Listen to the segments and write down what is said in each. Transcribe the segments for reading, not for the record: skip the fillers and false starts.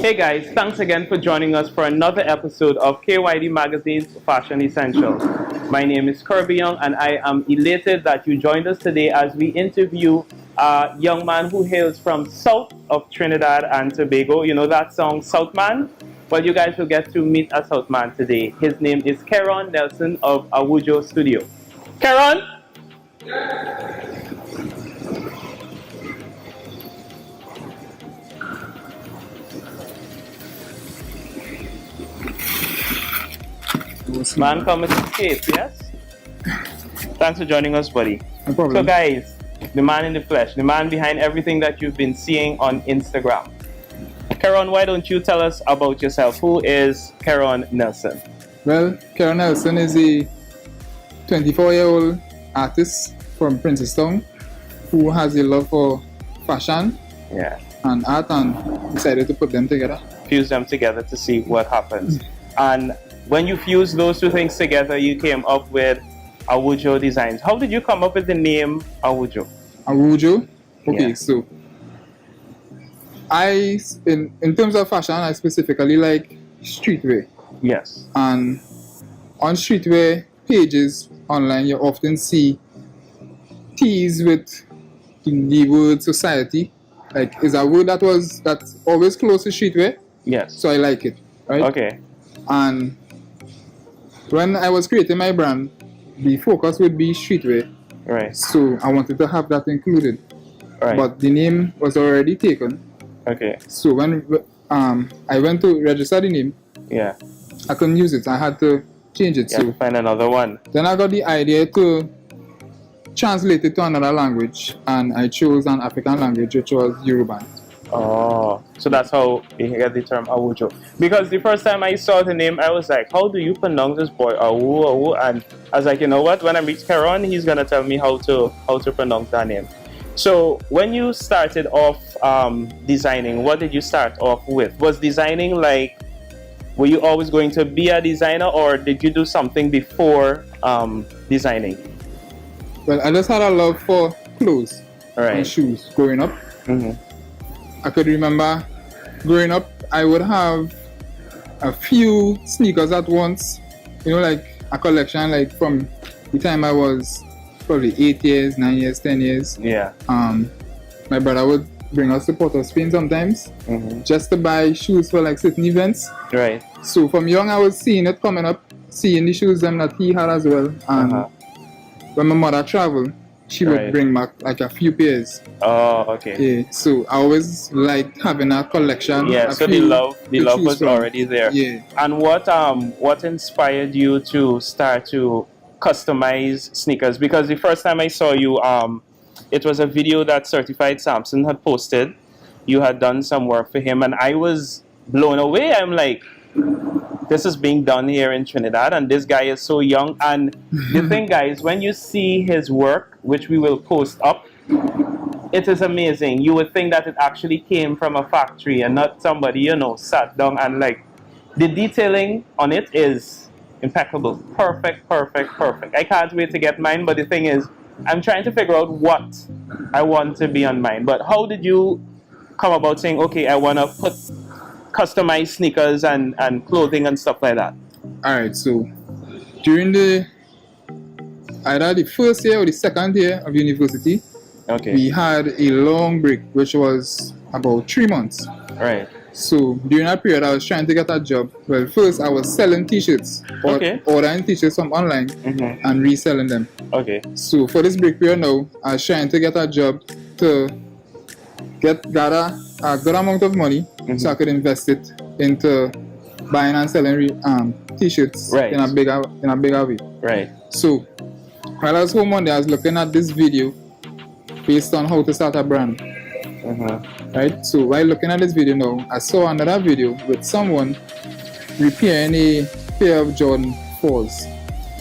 Hey guys, thanks again for joining us for another episode of Kyd Magazine's Fashion Essentials. My name is Kerby and I am elated that you joined us today as we interview a young man who hails from south of Trinidad and Tobago. You know that song, South Man? Well, you guys will get to meet a South Man today. His name is Kyd Nelson of Awujo Studio. Kyd? Man come with his cape, yes? Thanks for joining us, buddy. No problem. So guys, the man in the flesh, the man behind everything that you've been seeing on Instagram. Kyd, why don't you tell us about yourself? Who is Kyd Nelson? Well, Kyd Nelson is a 24-year-old artist from Princestown who has a love for fashion and art and decided to put them together. Fuse them together to see what happens. And when you fuse those two things together, you came up with Awujo Designs. How did you come up with the name Awujo? Awujo? Okay, so in terms of fashion, I specifically like streetwear. Yes. And on streetwear pages online, you often see tees with the word society. Like, is a word that's always close to streetwear. Yes. So I like it, right? Okay. And when I was creating my brand, the focus would be streetwear. Right. So I wanted to have that included. Right. But the name was already taken. Okay. So when I went to register the name, I couldn't use it. I had to change it. So find another one. Then I got the idea to translate it to another language, and I chose an African language, which was Yoruba. Oh, so that's how you get the term Awujo. Because the first time I saw the name, I was like, how do you pronounce this boy? Awu. And I was like, you know what? When I meet Kyd, he's gonna tell me how to pronounce that name. So when you started off designing, what did you start off with? Was designing like, were you always going to be a designer, or did you do something before designing? Well, I just had a love for clothes and shoes growing up. I could remember growing up, I would have a few sneakers at once, you know, like a collection, like from the time I was probably 8 years, 9 years, 10 years. Yeah. My brother would bring us to Port of Spain sometimes just to buy shoes for like certain events. Right. So from young, I was seeing it coming up, seeing the shoes them that he had as well. And when my mother traveled, she would bring back like a few pairs. Oh, okay. Yeah, so I always liked having a collection. Yeah, so the love was already there. Yeah. And what inspired you to start to customize sneakers? Because the first time I saw you, it was a video that Certified Samson had posted. You had done some work for him, and I was blown away. I'm like, this is being done here in Trinidad, and this guy is so young. And the thing, guys, when you see his work, which we will post up, it is amazing. You would think that it actually came from a factory and not somebody, you know, sat down and like, the detailing on it is impeccable. Perfect. I can't wait to get mine, but the thing is, I'm trying to figure out what I want to be on mine. But how did you come about saying, okay, I want to put customized sneakers and clothing and stuff like that? Alright, so during either the first year or the second year of university, we had a long break, which was about 3 months. Right. So during that period, I was trying to get a job. Well, first I was selling t-shirts, ordering t-shirts from online and reselling them. Okay. So for this break period now, I was trying to get a job to gather a good amount of money so I could invest it into buying and selling t-shirts in a bigger way. Right. So while I was home one day, I was looking at this video based on how to start a brand. Right. So while looking at this video now, I saw another video with someone repairing a pair of Jordan 4s.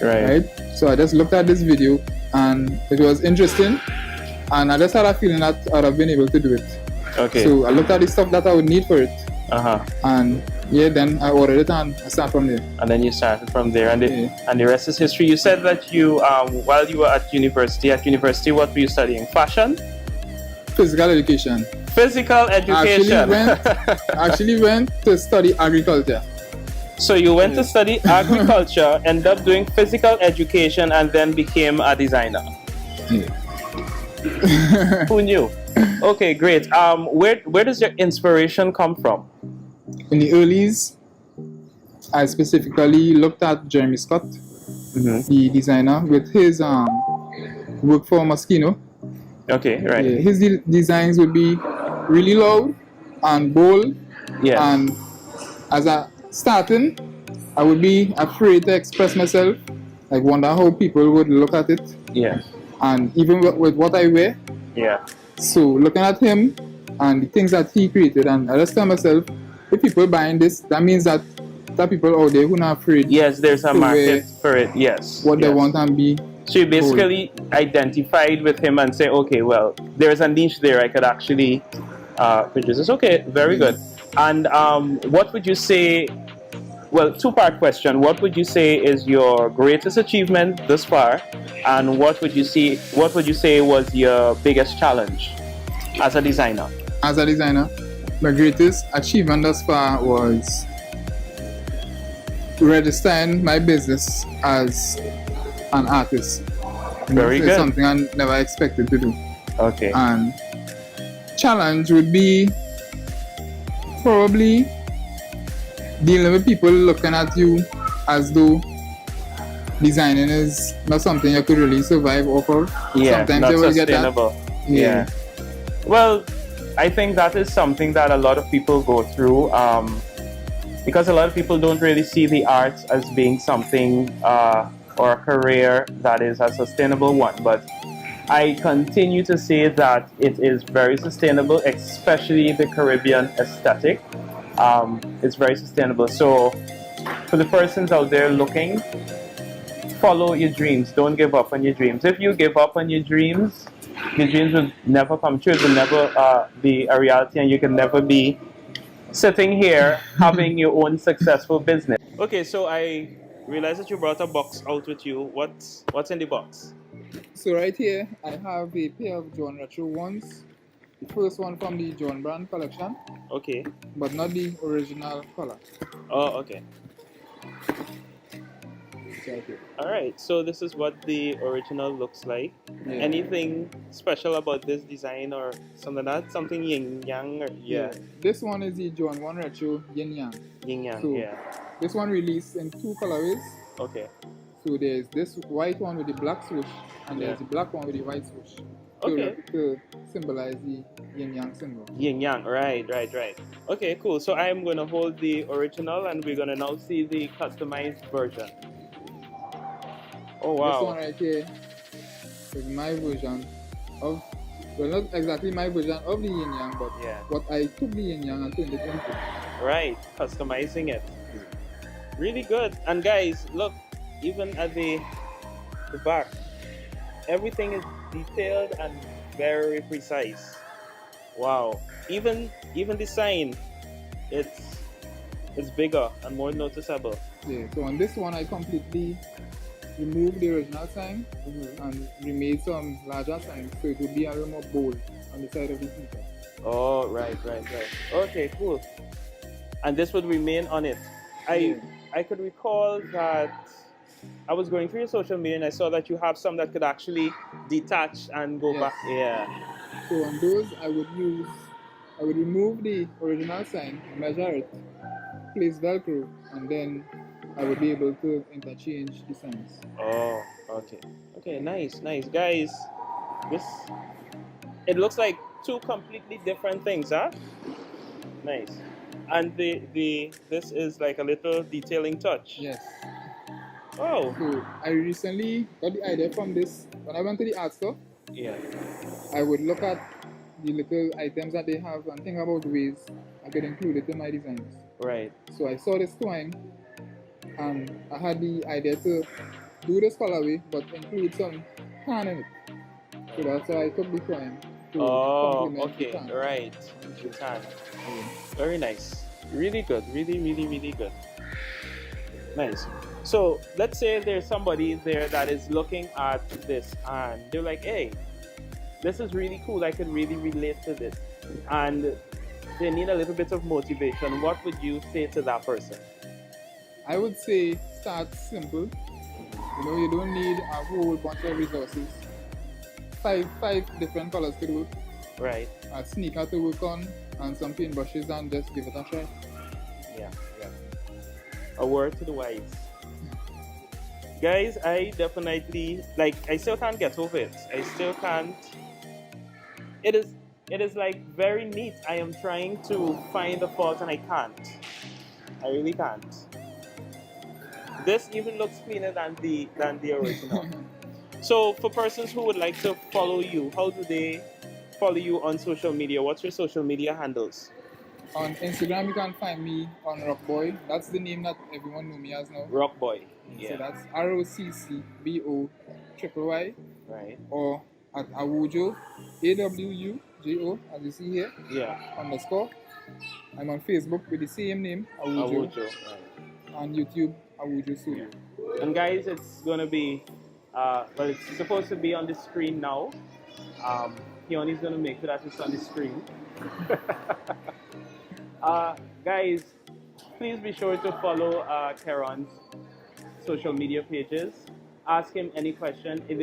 Right. So I just looked at this video and it was interesting, and I just had a feeling that I'd have been able to do it. Okay. So I looked at the stuff that I would need for it. And then I ordered it and I started from there. And then you started from there, and the rest is history. You said that you, while you were at university, what were you studying? Fashion? physical education. Physical education. Actually went to study agriculture. So you went to study agriculture, ended up doing physical education, and then became a designer. Who knew? Okay, great. Where does your inspiration come from? In the earlys, I specifically looked at Jeremy Scott, the designer, with his work for Moschino. Okay, right. Yeah, his designs would be really loud and bold. Yes. And as I starting, I would be afraid to express myself. Like wonder how people would look at it. Yeah. And even with what I wear. Yeah. So looking at him and the things that he created, and I just tell myself, if people buying this, that means that there are people out there who are not afraid. Yes, there's a market for it. Yes. What they want and be. So you basically identified with him and say, okay, well, there's a niche there I could actually produce this. Okay, very good. And what would you say? Well, two-part question. What would you say is your greatest achievement thus far, and what would you say was your biggest challenge as a designer? As a designer, my greatest achievement thus far was registering my business as an artist. Very good. Something I never expected to do. Okay. And challenge would be probably dealing with people looking at you as though designing is not something you could really survive off of. Yeah, sometimes not you will sustainable. Get that. Yeah. Well, I think that is something that a lot of people go through because a lot of people don't really see the arts as being something or a career that is a sustainable one. But I continue to say that it is very sustainable, especially the Caribbean aesthetic. It's very sustainable. So for the persons out there looking, follow your dreams. Don't give up on your dreams. If you give up on your dreams will never come true. It will never be a reality, and you can never be sitting here having your own successful business. Okay, so I realized that you brought a box out with you. What's in the box? So right here, I have a pair of John Retro ones. The first one from the John brand collection. Okay. But not the original color. Oh, okay. Alright, so this is what the original looks like. Yeah. Anything special about this design or something like that? Something yin yang? Or, yeah. This one is the John 1 Retro yin yang. Yin yang, so yeah. This one released in two colorways. Okay. So there's this white one with the black swoosh, and there's the black one with the white swoosh. Okay. To symbolize the yin yang symbol. Yin yang, right. Okay, cool. So I'm going to hold the original, and we're going to now see the customized version. Oh wow. This one right here is my version of, well, not exactly my version of the yin yang, but what I took the yin yang and turned it into. Right, customizing it. Really good. And guys, look, even at the back, everything is detailed and very precise. Wow. Even the sign, it's bigger and more noticeable. Yeah, so on this one I completely removed the original sign and remade some larger signs, so it would be a little more bold on the side of the sneaker. Oh, right. Okay, cool. And this would remain on it. I could recall that I was going through your social media and I saw that you have some that could actually detach and go back. Yeah. So on those I would remove the original sign, measure it, place Velcro, and then I would be able to interchange the signs. Oh, okay, nice, guys. It looks like two completely different things, huh? Nice. And this is like a little detailing touch. Yes. Oh. So I recently got the idea from this. When I went to the art store, I would look at the little items that they have and think about ways I could include it in my designs. Right. So I saw this twine, and I had the idea to do this colorway but include some tan in it. So that's why I took the twine. Oh, okay, right. The tan. Very nice. Really good. Really good. Nice. So let's say there's somebody there that is looking at this and they're like, hey, this is really cool. I can really relate to this. And they need a little bit of motivation. What would you say to that person? I would say start simple. You don't need a whole bunch of resources. Five different colors to work. Right. A sneaker to work on and some paintbrushes and just give it a try. Yeah. A word to the wise. Guys, I definitely I still can't get over it. I still can't. It is like very neat. I am trying to find the fault and I can't. I really can't. This even looks cleaner than the original. So for persons who would like to follow you, how do they follow you on social media? What's your social media handles? On Instagram, you can find me on Rockboy. That's the name that everyone knows me as now. Rockboy. Yeah. So that's ROCCBOYYY. Right. Or at Awujo, AWUJO, as you see here. Yeah. _ I'm on Facebook with the same name, Awujo. Right. On YouTube, Awujo Studio. Yeah. And guys, it's gonna be, it's supposed to be on the screen now. Keone's gonna make sure that it's on the screen. Guys, please be sure to follow Keron's social media pages. Ask him any question. If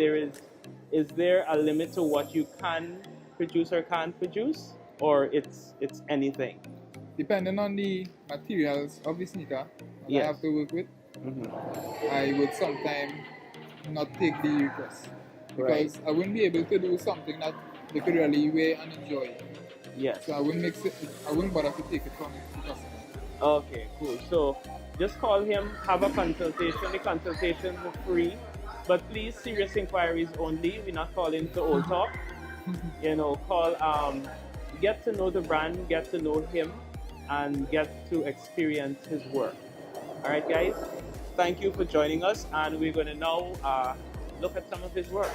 is there a limit to what you can produce or can't produce, or it's anything? Depending on the materials of the sneaker I have to work with, I would sometimes not take the request because I wouldn't be able to do something that they could really wear and enjoy. Yes. So I wouldn't bother to take it from the customer. Okay, cool. So just call him, have a consultation. The consultations are free, but please serious inquiries only. We're not calling to old talk. Call, get to know the brand, get to know him, and get to experience his work. All right, guys. Thank you for joining us, and we're going to now look at some of his work.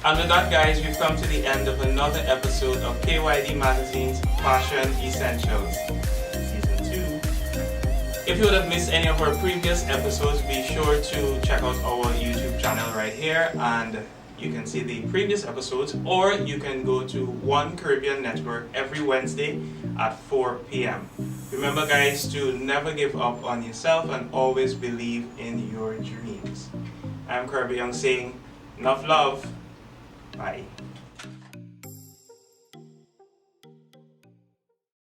And with that, guys, we've come to the end of another episode of Kyd Magazine's Fashion Essentials, Season 2. If you would have missed any of our previous episodes, be sure to check out our YouTube channel right here, and you can see the previous episodes, or you can go to One Caribbean Network every Wednesday at 4 p.m. Remember, guys, to never give up on yourself and always believe in your dreams. I'm Kerby saying, enough love. Bye.